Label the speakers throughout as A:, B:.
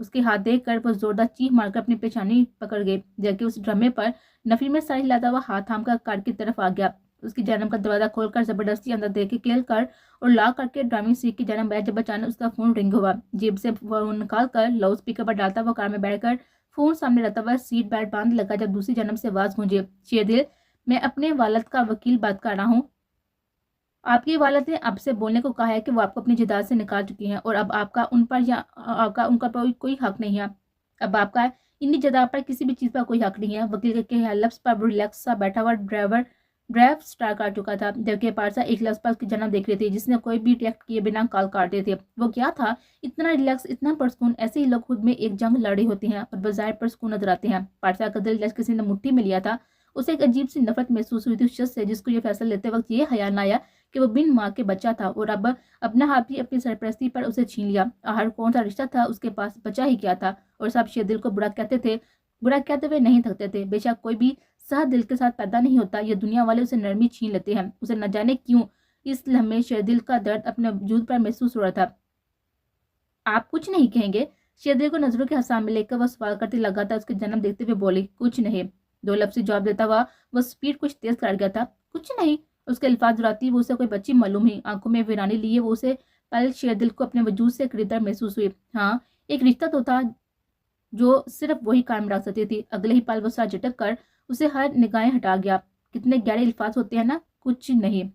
A: اس کے ہاتھ دیکھ کر وہ زوردار چیخ مار کر اپنی پیشانی پکڑ گئے، جبکہ اس ڈرامے پر نفی میں سر ہلاتا ہوا ہاتھ تھام کر کار کی طرف آ گیا۔ اس کی جانب کا دروازہ کھول کر زبردستی اندر دے کے کھیل کر اور لا کر کے ڈرائیونگ سیٹ کی جانب آیا، جب اچانک اس کا فون رنگ ہوا۔ جیب سے فون نکال کر لاؤڈ اسپیکر پر ڈالتا ہوا کار میں بیٹھ کر فون سامنے رہتا ہوا سیٹ بیلٹ باندھ لگا، جب دوسری جانب سے آواز گونجی، شیردل، میں اپنے والد کا وکیل بات کر رہا ہوں۔ آپ کی والد نے آپ سے بولنے کو کہا ہے کہ وہ آپ کو اپنی جائیداد سے نکال چکی ہیں اور اب آپ کا ان پر کوئی حق نہیں ہے۔ اب آپ کا انی جائیداد پر کسی بھی چیز پر کوئی حق نہیں ہے۔ وکیل کے کہے لفظ پر وہ ریلیکس سا بیٹھا ہوا ڈرائیو سٹارٹ کر چکا تھا، جبکہ پارسا ایک لفظ پر اس کی جناب دیکھ رہی تھی، جس نے کوئی بھی ریئیکٹ کیے بنا کال کاٹے تھے۔ وہ کیا تھا؟ اتنا ریلیکس، اتنا پرسکون، ایسے ہی لوگ خود میں ایک جنگ لڑے ہوتے ہیں اور بظاہر پرسکون نظر آتے ہیں۔ پارسا کا دل جیسے کسی نے مٹھی میں لیا تھا۔ اسے ایک عجیب سی نفرت محسوس ہوئی تھی اس شخص سے، جس کو یہ فیصلہ لیتے وقت یہ خیال نہ آیا کہ وہ بن ماں کے بچہ تھا اور اب اپنا ہاتھ بھی اپنی سرپرستی پر اسے چھین لیا۔ آخر کون سا رشتہ تھا اس کے پاس، بچہ ہی کیا تھا، اور سب شیردل کو برا کہتے ہوئے نہیں تھکتے تھے۔ بے شک کوئی بھی سخت دل کے ساتھ پیدا نہیں ہوتا، یہ دنیا والے اسے نرمی چھین لیتے ہیں۔ اسے نہ جانے کیوں اس لمحے شیردل کا درد اپنے وجود پر محسوس ہو رہا تھا۔ آپ کچھ نہیں کہیں گے؟ شیردل کو نظروں کے حساب میں لے کر وہ سوال کرتے لگا تھا، اس کے جنم دیکھتے ہوئے بولی، کچھ نہیں۔ دو لفظی جواب دیتا ہوا وہ سپیڈ کچھ تیز کر گیا تھا۔ کچھ نہیں؟ اس کے الفاظ دہراتی وہ اسے کوئی بچی معلوم ہوئی۔ آنکھوں میں ویرانی لیے وہ اسے پل شیردل کو اپنے وجود سے قریب تر محسوس ہوئی۔ ہاں، ایک رشتہ تو تھا جو صرف وہی قائم رکھ سکتی تھی۔ اگلے ہی پل وہ سر جھٹک کر اسے ہر نگاہیں ہٹا گیا۔ کتنے گہرے الفاظ ہوتے ہیں نا، کچھ نہیں،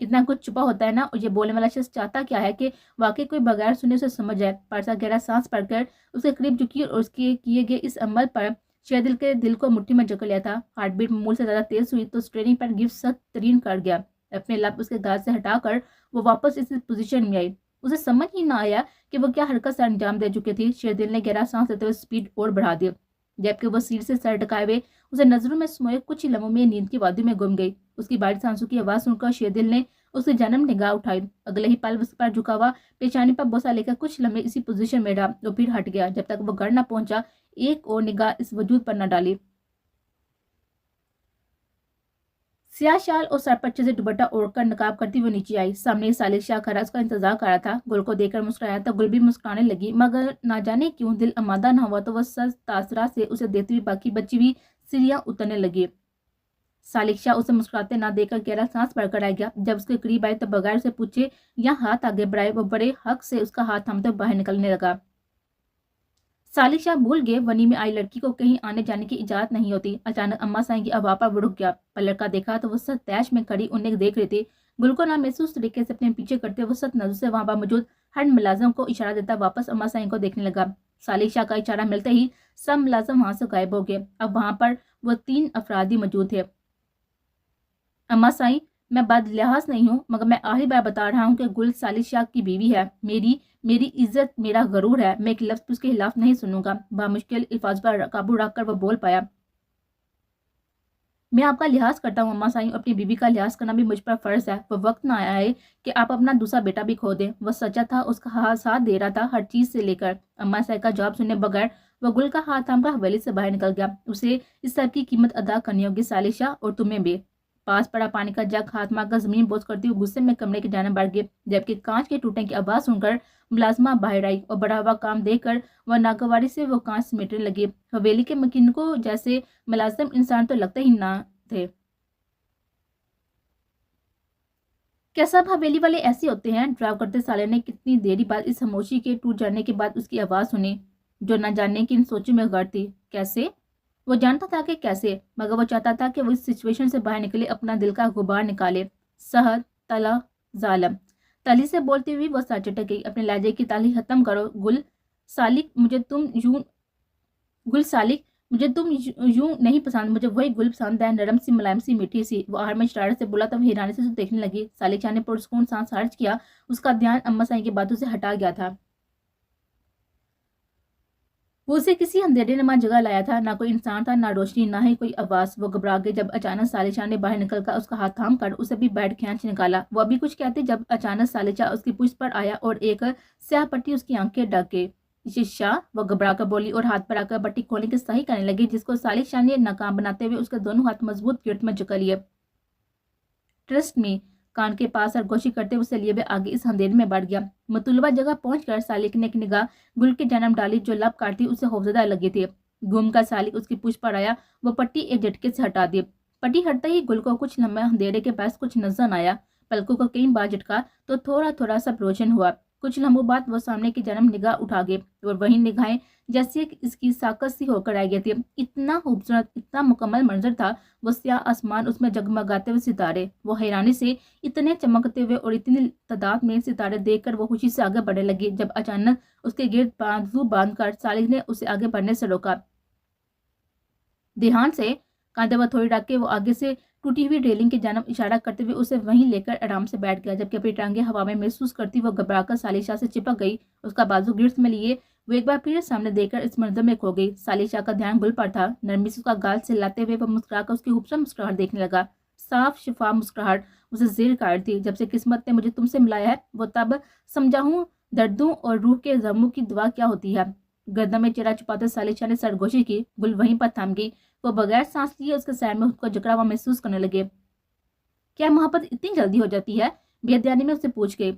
A: کتنا کچھ چھپا ہوتا ہے نا، اور یہ بولنے والا شخص چاہتا کیا ہے کہ واقعی کوئی بغیر سنے اسے سمجھ جائے۔ پارسا گہرا سانس پڑ کر اس کے قریب جھکی اور اس کے کیے گئے اس عمل پر شیردل کے دل کو مٹھی میں جکڑ لیا تھا۔ ہارٹ بیٹ معمول سے زیادہ تیز ہوئی تو اسٹیئرنگ پر گرپ سخت ترین کر گیا۔ اپنے لب اس کے گال سے ہٹا کر وہ واپس اس پوزیشن میں آئی۔ اسے سمجھ ہی نہ آیا کہ وہ کیا حرکت سے انجام دے چکے تھی۔ شیردل نے گہرا سانس لیتے ہوئے سپیڈ اور بڑھا دی، جبکہ وہ سیٹ سے سر ٹکائے ہوئے اسے نظروں میں سموئے کچھ ہی لمحوں میں نیند کی وادی میں گم گئی۔ اس کی باری سانسوں کی آواز سن کر شیردل نے اس کی جانب نگاہ اٹھائی۔ اگلے ہی پل اس پر جھکا ہوا پیشانی پر بوسہ لے کر کچھ لمحے اسی پوزیشن میں رہا اور پھر ہٹ گیا، جب تک وہ گھر نہ پہنچا، ایک اور نگاہ اس وجود پر نہ ڈالی۔ سیاہ شال اور سر پر اچھے سے دوپٹہ اوڑھ کر نقاب کرتی ہوئے نیچے آئی۔ سامنے سالک شاہ کھڑا اس کا انتظار کر رہا تھا۔ گل کو دیکھ کر مسکرایا تو گل بھی مسکرانے لگی، مگر نہ جانے کیوں دل آمادہ نہ ہوا تو وہ سر تاثرات سے اسے دیکھتی ہوئی باقی بچی ہوئی سیڑھیاں اترنے لگی۔ سالک شاہ اسے مسکراتے نہ دیکھ کر گہرا سانس بھر کر آ گیا۔ جب اس کے قریب آئی تو بغیر اسے پوچھے یا ہاتھ آگے بڑھائے وہ بڑے حق سے اس کا ہاتھ تھامتے باہر نکلنے لگا۔ سالک شاہ بھول گئے ونی میں آئی لڑکی کو کہیں آنے جانے کی اجازت نہیں ہوتی۔ اچانک اماں سائیں کی آواز پر وہ رک گیا۔ پر لڑکا دیکھا تو وہ سخت تیش میں کھڑی انہیں دیکھ رہی تھی۔ گل کو نامحسوس طریقے سے اپنے پیچھے کرتے وہ سخت نظر سے وہاں پر موجود ہر ملازم کو اشارہ دیتا واپس اماں سائیں کو دیکھنے لگا۔ سالک شاہ کا اشارہ ملتے ہی سب ملازم وہاں سے غائب ہو گئے۔ اب وہاں پر وہ 3 افراد ہی موجود تھے۔ اماں سائیں، میں بد لحاظ نہیں ہوں، مگر میں آخری بار بتا رہا ہوں کہ گل سالک شاہ کی بیوی ہے۔ میری عزت میرا غرور ہے، میں ایک لفظ اس کے خلاف نہیں سنوں گا۔ بامشکل الفاظ پر قابو رکھ کر وہ بول پایا، میں آپ کا لحاظ کرتا ہوں اماں سائیں، اپنی بیوی کا لحاظ کرنا بھی مجھ پر فرض ہے۔ وہ وقت نہ آیا ہے کہ آپ اپنا دوسرا بیٹا بھی کھو دیں۔ وہ سچا تھا، اس کا ساتھ دے رہا تھا ہر چیز سے لے کر۔ اماں سائیں کا جواب سننے بغیر وہ گل کا ہاتھ تھام کر حویلی سے باہر نکل گیا۔ اسے اس سب کی قیمت ادا کرنی ہوگی سالک شاہ، اور تمہیں بھی۔ پاس پڑا پانی کا جگ ہاتھ مار کر زمین بوس کرتی ہوئی غصے میں کمرے کی جانب بڑھ گئی، جبکہ کانچ کے ٹوٹنے کی آواز سن کر ملازمہ باہر آئی اور بڑا ہوا کام دیکھ کر وہ ناگواری سے وہ کانچ سمیٹنے لگی۔ حویلی کے مکینکوں جیسے ملازم انسان تو لگتے ہی نہ تھے۔ کیا سب حویلی والے ایسے ہوتے ہیں؟ ڈرائیو کرتے سالے نے کتنی دیری بعد اس خاموشی کے ٹوٹ جانے کے بعد اس کی آواز سنی، جو نہ جاننے کی ان سوچوں میں غرق تھی۔ کیسے؟ وہ جانتا تھا کہ کیسے، مگر وہ چاہتا تھا کہ وہ اس سچویشن سے باہر نکلے، اپنا دل کا غبار نکالے۔ سحر تلا ظالم، تلی سے بولتی ہوئی وہ سر چٹک گئی۔ اپنے لہجے کی تالی ختم کرو گل سالک، مجھے تم یوں نہیں پسند، مجھے وہی گل پسند ہے، نرم سی، ملائم سی، میٹھی سی۔ وہ آخر میں شرارت سے بولا تو وہ حیرانی سے اسے دیکھنے لگی۔ سالک شاہ نے پرسکون سانس خارج کیا، اس کا دھیان اماں سائیں کی باتوں سے ہٹا گیا تھا۔ وہ اسے کسی اندھیرے نما جگہ لایا تھا، نہ کوئی انسان تھا، نہ روشنی، نہ ہی کوئی آواز۔ وہ گھبرا گئی جب اچانک سالک شاہ نے باہر نکل کر اس کا ہاتھ تھام کر اسے بھی بیٹھ کھینچ نکالا۔ وہ ابھی کچھ کہتے جب اچانک سالک شاہ اس کی پشت پر آیا اور ایک سیاہ پٹی اس کی آنکھیں ڈھک گئی۔ شاہ، وہ گھبرا کر بولی اور ہاتھ بڑھا کر پٹی کھولنے کی صحیح کرنے لگی، جس کو سالک شاہ نے ناکام بناتے ہوئے اس کے دونوں ہاتھ مضبوط گرفت میں جکڑ لیے۔ ٹرسٹ می، کان کے پاس سرگوشی کرتے ہوئے اسے لیے ہوئے آگے اس اندھیرے میں بڑھ گیا۔ مطلوبہ جگہ پہنچ کر سالک نے ایک نگاہ گل کی جانب ڈالی جو لب کاٹتی اسے خوفزدہ لگی تھی۔ گھوم کر سالک اس کی پوچھ پر آیا، وہ پٹی ایک جھٹکے سے ہٹا دی۔ پٹی ہٹتے ہی گل کو کچھ لمحے اندھیرے کے پاس کچھ نظر نہ آیا۔ پلکوں کو کئی بار جھٹکا تو تھوڑا تھوڑا سا روشن ہوا۔ کچھ لمحوں بعد وہ سامنے کی جانب نگاہ اٹھا گئے اور وہی نگاہیں جیسے اس کی ساکت سی ہو کر آئی گئی تھی۔ اتنا خوبصورت، اتنا مکمل منظر تھا، وہ سیاہ آسمان، اس میں جگمگاتے ہوئے ستارے۔ وہ حیرانی سے اتنے چمکتے ہوئے اور اتنی تعداد میں ستارے دیکھ کر وہ خوشی سے آگے بڑھنے لگی جب اچانک اس کے گرد بازو باندھ کر سالک نے اسے آگے بڑھنے سے روکا۔ دھیان سے کاندھے وہ تھوڑی رکھ کے وہ آگے سے ٹوٹی ہوئی ریلنگ کی جانب اشارہ کرتے ہوئے اسے وہیں لے کر آرام سے بیٹھ گیا، جبکہ اپنی ٹانگیں ہوا میں محسوس کرتی وہ گھبرا کر سالی شاہ سے چپک گئی۔ اس کا بازو گرفت میں لیے وہ ایک بار پھر سامنے دیکھ کر اس منظر میں کھو گئی۔ سالی شاہ کا دھیان گل پر تھا۔ نرمی سے اس کا گال سہلاتے ہوئے وہ مسکرا کر اس کی خوبصورت مسکراہٹ دیکھنے لگا۔ صاف شفاف مسکراہٹ اسے زیر قائل تھی۔ جب سے قسمت نے مجھے تم سے ملایا ہے وہ تب سمجھا ہوں دردوں اور روح کے غموں کی دوا کیا ہوتی ہے۔ گردن میں چہرہ چھپاتے سالی شاہ نے سرگوشی کی۔ گل وہیں پر تھم گئی۔ وہ بغیر سانس لیے اس کے سائے میں خود کو جکڑا ہوا محسوس کرنے لگے۔ کیا محبت اتنی جلدی ہو جاتی ہے؟ بے دھیانی میں اسے پوچھ گئی۔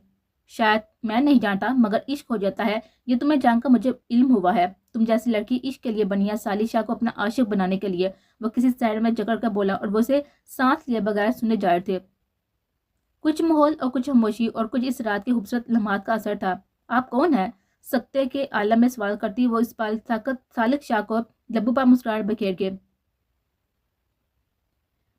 A: شاید، میں نہیں جانتا، مگر عشق ہو جاتا ہے، یہ تمہیں جان کر مجھے علم ہوا ہے۔ تم جیسی لڑکی عشق کے لیے بنی ہے، سالی شاہ کو اپنا عاشق بنانے کے لیے، وہ کسی سائڈ میں جکڑ کر بولا اور وہ اسے سانس لیے بغیر سنے جا رہے تھے۔ کچھ ماحول اور کچھ خاموشی اور کچھ اس رات کے خوبصورت لمحات کا اثر تھا۔ آپ کون ہیں؟ سکتے کے عالم میں سوال کرتی وہ اس پال طاقت سالک شاہ کو لبوں پر مسکراہٹ بکھیر کے۔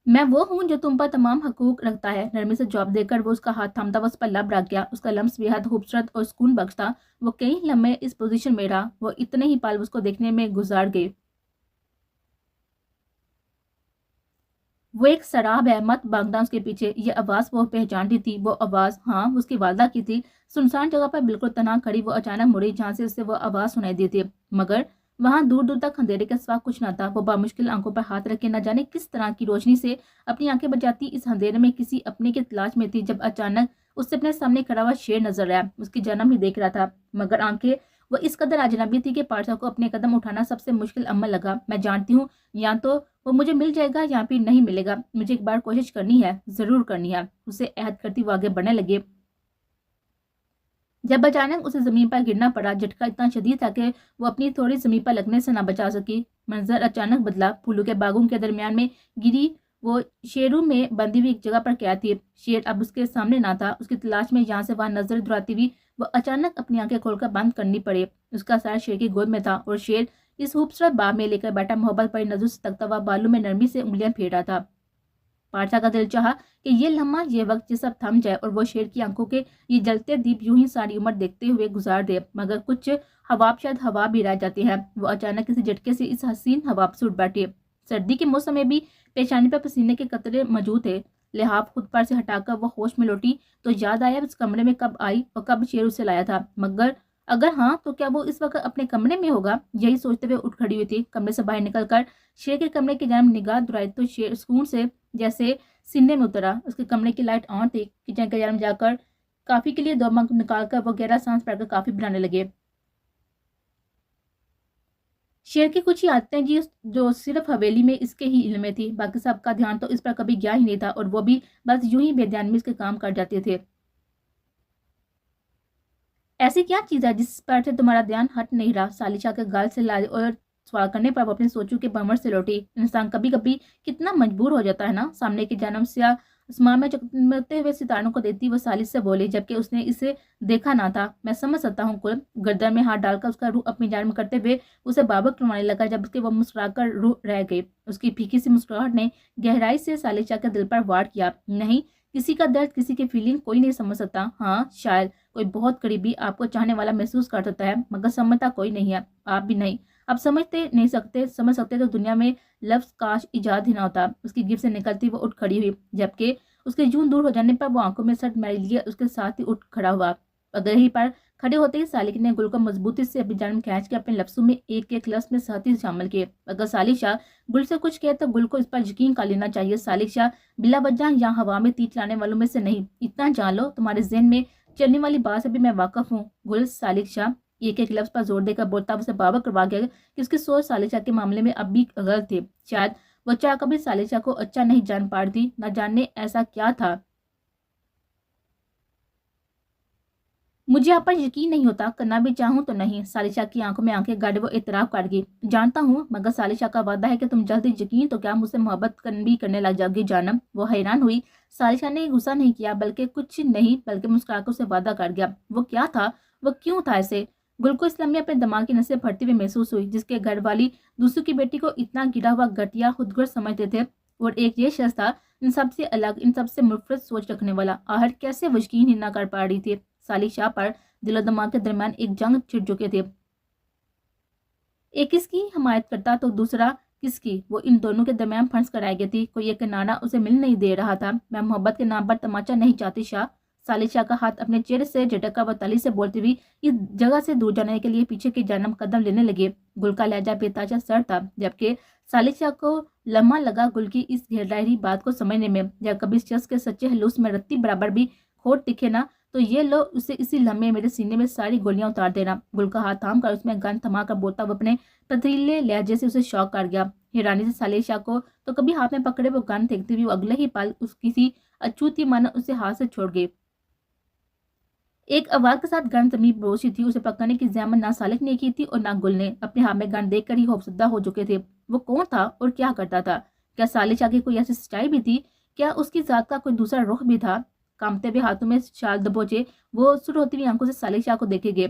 A: میں وہ ہوں جو تم پر تمام حقوق رکھتا ہے، نرمی سے جواب دے کر وہ اس کا ہاتھ تھامتا وہ اس پر لب رکھ گیا۔ اس کا لمس بے حد خوبصورت اور سکون بخش تھا۔ وہ کئی لمحے اس پوزیشن میں رہا۔ وہ اتنے ہی پل اس کو دیکھنے میں گزار گئے۔ وہ ایک سراب ہے، مت بھاگنا اس کے پیچھے۔ یہ آواز وہ پہچانتی تھی، وہ آواز، ہاں، اس کی والدہ کی تھی۔ سنسان جگہ پر بالکل تنہا کھڑی وہ اچانک مڑی جہاں سے اسے وہ آواز سنائی دی تھی، مگر وہاں دور دور تک اندھیرے کے سوا کچھ نہ تھا۔ وہ بامشکل آنکھوں پر ہاتھ رکھے نہ جانے کس طرح کی روشنی سے اپنی آنکھیں بچاتی اس اندھیرے میں کسی اپنے کی تلاش میں تھی، جب اچانک اس سے اپنے سامنے کھڑا ہوا شیر نظر آیا۔ اس کی جانب ہی دیکھ رہا تھا، مگر آنکھیں وہ اس قدر اجنبی تھی کہ پارسا کو اپنے قدم اٹھانا سب سے مشکل عمل لگا۔ میں جانتی ہوں یا تو وہ مجھے مل جائے گا یا پھر نہیں ملے گا، مجھے ایک بار کوشش کرنی ہے، ضرور کرنی ہے، اسے عہد کرتی وہ آگے بڑھنے لگے۔ جب اچانک اسے زمین پر گرنا پڑا، جھٹکا اتنا شدید تھا کہ وہ اپنی تھوڑی زمین پر لگنے سے نہ بچا سکی۔ منظر اچانک بدلا۔ پھولوں کے باغوں کے درمیان میں گری وہ شیروں میں بندھی ہوئی ایک جگہ پر کیا تھی۔ شیر اب اس کے سامنے نہ تھا۔ اس کی تلاش میں یہاں سے وہاں نظر دراتی ہوئی وہ اچانک اپنی آنکھیں کھول کر بند کرنی پڑے۔ اس کا سر شیر کی گود میں تھا اور شیر اس خوبصورت باغ میں لے کر بیٹھا محبت بھری نظروں سے تکتا ہوا بالوں میں نرمی سے انگلیاں پھیر رہا تھا۔ پارسا کا دل چاہا کہ یہ لمحہ، یہ وقت، یہ سب تھم جائے اور وہ شیر کی آنکھوں کے یہ جلتے دیپ یوں ہی ساری عمر دیکھتے ہوئے گزار دے، مگر کچھ خواب شاید ہوا بھی رہ جاتے ہیں۔ وہ اچانک کسی جھٹکے سے اس حسین خواب سے اٹھ بیٹھے۔ سردی کے موسم میں بھی پیشانی پر پسینے کے قطرے موجود تھے۔ لحاف خود پر سے ہٹا کر وہ ہوش میں لوٹی تو یاد آیا اس کمرے میں کب آئی اور کب شیر اسے لایا تھا، مگر اگر ہاں تو کیا وہ اس وقت اپنے کمرے میں ہوگا؟ یہی سوچتے ہوئے اٹھ کھڑی ہوئی تھی۔ کمرے سے باہر نکل کر شیر کے کمرے کی جانب نگاہ درائی تو شیر سکون سے جیسے سینے میں اترا۔ اس کے کمرے کی لائٹ آن تھی۔ کچن کے جانب جا کر کافی کے لیے 2 مگ نکال کر وہ گہرا سانس پڑھ کر کافی بنانے لگے۔ شیر کی کچھ ہی عادتیں جی جو صرف حویلی میں اس کے ہی علم میں تھی، باقی سب کا دھیان تو اس پر کبھی گیا ہی نہیں تھا اور وہ بھی بس یوں ہی بے دھیانی میں اس کے کام کر جاتے تھے۔ ایسی کیا چیز ہے جس پر سے تمہارا دھیان ہٹ نہیں رہا؟ سالی شاہ کے گال سے لائے اور سوال کرنے پر وہ اپنے سوچوں کے بھنور سے لوٹی۔ انسان کبھی کبھی کتنا مجبور ہو جاتا ہے نا۔ سامنے کی جانب سیاہ آسمان میں چمکتے ہوئے ستاروں کو دیکھتی وہ سالی سے بولی، جبکہ اس نے اسے دیکھا نہ تھا۔ میں سمجھ سکتا ہوں کل۔ گردن میں ہاتھ ڈال کر اس کا روح اپنی جانب کرتے ہوئے اسے بابک کروانے لگا، جب اس کے وہ مسکرا کر روح رہ گئی۔ اس کی پھیکی سی مسکراہٹ نے گہرائی سے سالی شاہ کے دل پر وار کیا۔ نہیں، کسی کا درد، کسی کی فیلنگ کوئی نہیں سمجھ سکتا۔ ہاں، شاید کوئی بہت قریبی آپ کو چاہنے والا محسوس کر سکتا ہے، مگر سمجھتا کوئی نہیں ہے۔ آپ بھی نہیں۔ اب سمجھ سکتے تو دنیا میں لفظ کاش ایجاد ہی نہ ہوتا۔ اس کی گرفت سے نکلتی وہ اٹھ کھڑی ہوئی، جبکہ اس کے یوں دور ہو جانے پر وہ آنکھوں میں سٹ میل لیے اس کے ساتھ ہی اٹھ کھڑا ہوا۔ اگر ہی پر کھڑے ہوتے ہی سالک نے گل کو مضبوطی سے اپنی جانب کھینچ کے اپنے لفظوں میں ایک ایک لفظ میں ساتھی شامل کیے۔ اگر سالک شاہ گل سے کچھ کہے تو گل کو اس پر یقین کر لینا چاہیے۔ سالک شاہ بلا وجہ یا ہوا میں تیر چلانے والوں میں سے نہیں۔ اتنا جان لو، تمہارے ذہن میں چلنے والی بات سے بھی میں واقف ہوں۔ گل، سالک شاہ ایک ایک لفظ پر زور دے کر بولتا اسے بابک کروا گیا کہ اس کی سوچ سالک شاہ کے معاملے میں اب بھی غلط تھی۔ شاید وہ چاہ کبھی سالک شاہ کو اچھا نہیں جان پاتی، نہ جاننے ایسا کیا تھا مجھے آپ پر یقین نہیں ہوتا، کرنا بھی چاہوں تو نہیں۔ سالشہ کی آنکھوں میں آنکھیں گاڑے وہ اعتراف کر گئی۔ جانتا ہوں، مگر سالشہ کا وعدہ ہے کہ تم جلد یقین تو کیا مجھ سے محبت بھی کرنے لگ جاؤ گی جانم۔ وہ حیران ہوئی۔ سالشہ نے غصہ نہیں کیا، بلکہ کچھ نہیں بلکہ مسکرا کر اسے وعدہ کر گیا۔ وہ کیا تھا؟ وہ کیوں تھا ایسے؟ گل کو اس لمحے اپنے دماغ کی نسیں پھٹتی ہوئی محسوس ہوئی، جس کے گھر والی دوسروں کی بیٹی کو اتنا گرا ہوا گھٹیا خودغرض سمجھتے تھے، اور ایک یہ شخص تھا ان سب سے الگ، ان سب سے منفرد سوچ رکھنے والا۔ آخر کیسے وہ یقین ہی نہ کر پا رہی تھی؟ سالشہ پر دل و دماغ کے درمیان ایک جنگ چھڑ چکے تھے، ایک کس کی حمایت کرتا تو دوسرا کس کی۔ وہ ان دونوں کے درمیان پھنس کر آئی گئی تھی، کوئی ایک کنارہ اسے مل نہیں دے رہا تھا۔ میں محبت کے نام پر تماچا نہیں چاہتی شاہ۔ سالشہ کا ہاتھ اپنے چہرے سے جھٹکا وہ تلی سے بولتی ہوئی اس جگہ سے دور جانے کے لیے پیچھے کی جانب قدم لینے لگے۔ گل کا لہجہ بے تاجا سر تھا، جبکہ سالشہ کو لمحہ لگا گل کی اس گہرائی بات کو سمجھنے میں۔ جب کبھی اس شخص کے سچے حلوس میں رتی برابر بھی کھوٹ دکھے نا، تو یہ لو اسے اسی لمحے میرے سینے میں ساری گولیاں اتار دینا۔ گل کا ہاتھ تھام کر اس میں گن تھما کر بولتا وہ اپنے پتیلے لہجے سے اسے شوق کر گیا۔ حیرانی سے سالشہ کو تو کبھی ہاتھ میں پکڑے وہ گن پھینکتی ہوئی وہ اگلے ہی پل اس کسی اچھوتی مانا اسے ہاتھ سے چھوڑ گئی۔ ایک آواز کے ساتھ گن زمین پر بوسی تھی۔ اسے پکڑنے کی زحمت نہ سالک نے کی تھی اور نہ گل نے۔ اپنے ہاتھ میں گن دیکھ کر ہی خوفزدہ ہو چکے تھے۔ وہ کون تھا اور کیا کرتا تھا؟ کیا سالشہ کی کوئی ایسی سچائی بھی تھی؟ کیا اس کی ذات کا کوئی دوسرا رخ بھی تھا؟ کانپتے ہوئے ہاتھوں میں شال دبوچے وہ سر ہوتی ہوئی آنکھوں سے سالشہ کو دیکھے گئے،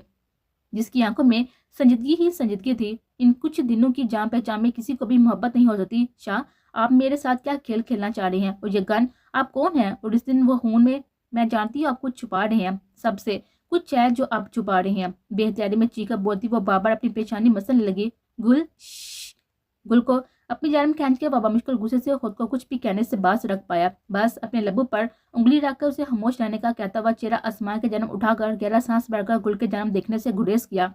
A: جس کی آنکھوں میں سنجیدگی ہی سنجیدگی تھی۔ ان کچھ دنوں کی جان پہچان میں کسی کو بھی محبت نہیں ہو سکتی۔ شاہ، آپ میرے ساتھ کیا کھیل کھیلنا چاہ رہے ہیں؟ اور یہ گن، آپ کون ہیں؟ اور اس دن وہ خون میں جانتی ہوں آپ کچھ چھپا رہے ہیں، سب سے کچھ ہے جو آپ چھپا رہے ہیں۔ بے اختیاری میں چیخ کر بولتی وہ بار بار اپنی پیشانی مسلنے لگی۔ گل شش۔ گل کو اپنی جانب کھینچ کے بابا مشکل غصے سے خود کو کچھ بھی کہنے سے باز رکھ پایا، بس اپنے لبوں پر انگلی رکھ کر اسے خاموش رہنے کا کہتا ہوا چہرہ آسمان کے جانب اٹھا کر گہرا سانس بھر کر گل کے جانب دیکھنے سے گریز کیا۔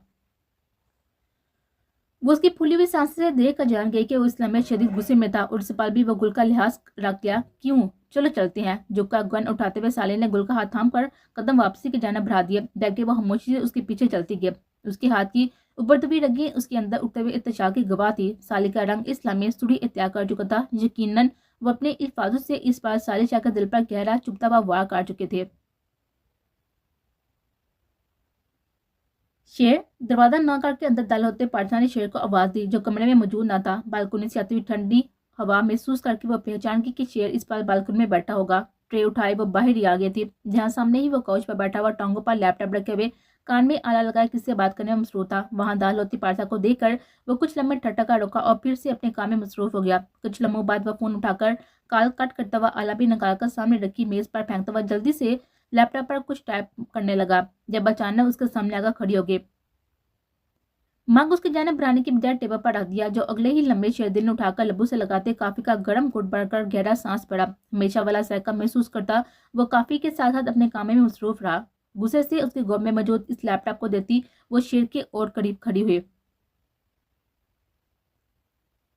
A: وہ اس کی پھولی ہوئی سانس سے دیکھ کر جان گئی کہ وہ اس لمحے شدید غصے میں تھا، اور اس پل بھی وہ گل کا لحاظ رکھ گیا۔ کیوں؟ چلو چلتے ہیں۔ جھک کر گن اٹھاتے ہوئے سالے نے گل کا ہاتھ تھام کر قدم واپسی کی جانب بڑھا دیے، جبکہ وہ خاموشی سے اس کے پیچھے چلتی گئی۔ اس کے ہاتھ کی ابھرتی ہوئی رگیں اس کے اندر اٹھتے ہوئے ارتجاع کی گواہ تھی۔ سالے کا رنگ اس لمحے سڑی اختیار کر چکا تھا۔ یقیناً وہ اپنے الفاظوں سے اس بار سالشہ کے دل پر گہرا چبھتا ہوا وار کر چکے تھے۔ شیر، دروازہ نہ کر کے اندر داخل ہوتے پارسا نے شیر کو آواز دی، جو کمرے میں موجود نہ تھا۔ بالکنی سے آتی ہوئی ٹھنڈی ہوا محسوس کر کے وہ پہچان کی کہ شیر اس پل بالکنی میں بیٹھا ہوگا۔ ٹرے اٹھائے وہ باہر ہی آ گئی تھی، جہاں سامنے ہی وہ کوچ پر بیٹھا ہوا ٹانگوں پر لیپ ٹاپ رکھے ہوئے کان میں آلہ لگائے کسی سے بات کرنے میں مصروف تھا۔ وہاں داخل ہوتی پارسا کو دیکھ کر وہ کچھ لمحے ٹھٹکا روکا اور پھر سے اپنے کام میں مصروف ہو گیا۔ کچھ لمحوں بعد وہ فون اٹھا کر کال کٹ کرتا ہوا آلہ بھی نکال کر سامنے رکھی میز پر پھینکتا ہوا جلدی سے لیپ ٹاپ پر کچھ ٹائپ کرنے لگا، جب اچانک اس کے سامنے آ کر کھڑی ہو گئی۔ مگ اس کی جانب بڑھانے کی بجائے ٹیبل پر رکھ دیا، جو اگلے ہی لمبے شیر دل نے اٹھا کر لبوں سے لگاتے کافی کا گرم گھٹ بھر کر گہرا سانس پڑا۔ ہمیشہ والا سائیکہ محسوس کرتا وہ کافی کے ساتھ ساتھ اپنے کام میں مصروف رہا۔ غصے سے اس کے گود میں موجود اس لیپ ٹاپ کو دیتی وہ شیر کے اور قریب کھڑی ہوئی۔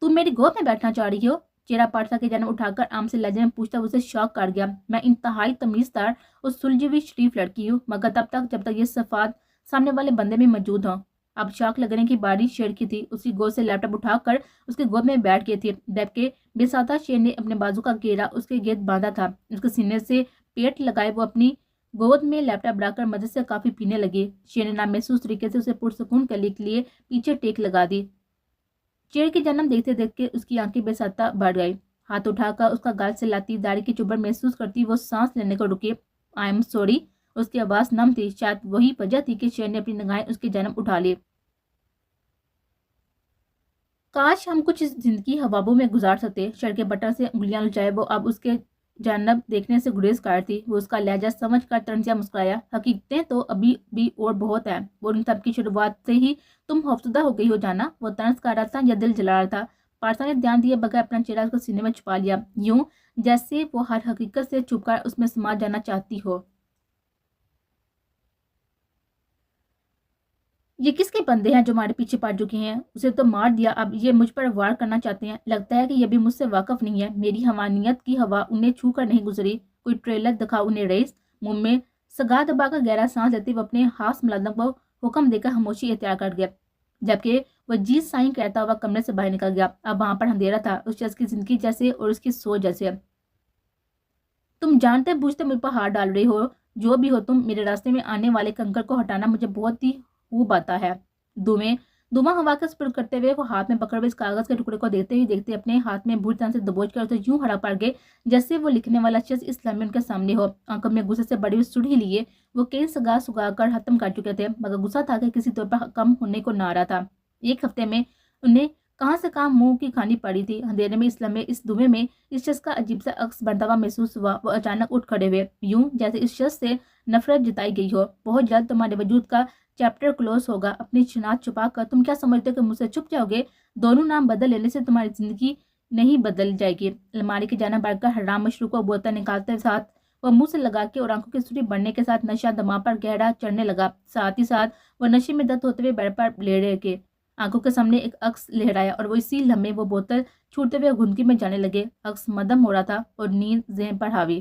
A: تم میری گود میں بیٹھنا چاہ رہی ہو؟ چہرہ پارسا کی جانب اٹھا کر عام سے لہجے میں پوچھتا اسے شوق کر گیا۔ میں انتہائی تمیزدار اور سلجھی ہوئی شریف لڑکی ہوں، مگر تب تک جب تک یہ صفات سامنے والے بندے میں موجود ہوں۔ اب شوق لگنے کی باری شیر کی تھی۔ اس کی گود سے لیپ ٹاپ اٹھا کر اس کے گود میں بیٹھ گئی تھی، جبکہ بے سادہ شیر نے اپنے بازو کا گھیرا اس کے گرد باندھا تھا۔ اس کے سینے سے پیٹ لگائے وہ اپنی گود میں لیپ ٹاپ رکھ کر مزے سے کافی پینے لگی۔ شیر نے نامحسوس طریقے سے اسے پرسکون کرنے کے لیے پیچھے ٹیک لگا دی۔ شیر کی جنم دیکھتے دیکھتے اس کی آنکھیں بے سادہ بڑھ گئی۔ ہاتھ اٹھا کر اس کا گال سے لاتی داڑھی کی چبھن محسوس کرتی وہ سانس لینے کو رکی۔ I am sorry. اس کی آواز نم تھی، شاید وہی وجہ تھی کہ شیر نے اپنی نگاہیں اس کی جانب اٹھا لی۔ کاش ہم کچھ زندگی حوابوں میں گزار سکتے۔ شیر کے بٹن سے انگلیاں لچائے وہ اب اس کے جانب دیکھنے سے گریز کر تھی۔ وہ اس کا لہجہ سمجھ کر طنزیہ مسکرایا۔ حقیقتیں تو ابھی بھی اور بہت ہیں، اور ان سب کی شروعات سے ہی تم خوفزدہ ہو گئی ہو جانا۔ وہ طنز کر رہا تھا یا دل جلا رہا تھا؟ پارسا نے دھیان دیے بغیر اپنا چہرہ اس کو سینے میں چھپا لیا، یوں جیسے وہ ہر حقیقت سے چھپ کر اس میں سما جانا چاہتی ہو۔ یہ کس کے بندے ہیں جو ہمارے پیچھے پڑ چکے ہیں؟ اسے تو مار دیا، اب یہ مجھ پر وار کرنا چاہتے ہیں۔ لگتا ہے کہ یہ بھی مجھ سے واقف نہیں ہے۔ میری حیوانیت کی ہوا انہیں چھو کر نہیں گزری۔ کوئی ٹریلر دکھا انہیں رئیس۔ منہ میں سگا دبا کر گہرا سانس لیتے وہ اپنے خاص ملازم کو حکم دے کر خاموشی اختیار کر گیا، جبکہ وہ جی سائیں کہتا ہوا کمرے سے باہر نکل گیا۔ اب وہاں پر اندھیرا تھا، اس شخص کی زندگی جیسے اور اس کی سوچ جیسے۔ تم جانتے بوجھتے مجھ پر ہاتھ ڈال رہے ہو، جو بھی ہو تم، میرے راستے میں آنے والے کنکر کو ہٹانا مجھے بہت ہی خوب آتا ہے۔ دھواں ہوا کا سپرد کرتے ہوئے وہ ہاتھ میں پکڑے ہوئے اس کاغذ کے ٹکڑے کو دیکھتے اپنے ہاتھ میں بری طرح سے دبوچ کر اسے یوں ہرا پڑ گئے جیسے وہ لکھنے والا شخص اس لمحے ان کے سامنے ہو۔ آنکھوں میں غصے سے بڑی ہوئی سرخی لیے وہ کئی سگا کر ختم کر چکے تھے، مگر غصہ تھا کہ کسی طور پر کم ہونے کو نہ آ رہا تھا۔ ایک ہفتے میں انہیں کہاں سے کہاں منہ کی کھانی پڑی تھی۔ اندھیرے میں اس لمحے اس دھویں میں اس شخص کا عجیب سا عکس بنتا ہوا محسوس ہوا۔ وہ اچانک اٹھ کھڑے ہوئے، یوں جیسے اس شخص سے نفرت جتائی گئی ہو۔ بہت جلد تمہارے وجود کا چیپٹر کلوز ہوگا۔ اپنی شناخت چھپا کر تم کیا سمجھتے ہو کہ مجھ سے چھپ جاؤ گے؟ دونوں نام بدل لینے سے تمہاری زندگی نہیں بدل جائے گی۔ الماری کی جانب بڑھ کر حرام مشروب کو بوتل نکالتے ساتھ وہ منہ سے لگا کے اور آنکھوں کی سرخی بڑھنے کے ساتھ نشہ دماغ پر گہرا چڑھنے لگا۔ ساتھ ہی ساتھ وہ نشے میں دھت ہوتے ہوئے بیڈ پر لیٹے کے آنکھوں کے سامنے ایک عکس لہرایا اور وہ اسی لمحے وہ بوتل چھوڑتے ہوئے گھنٹی میں جانے لگے۔ عکس مدھم ہو رہا تھا اور نیند ذہن پر حاوی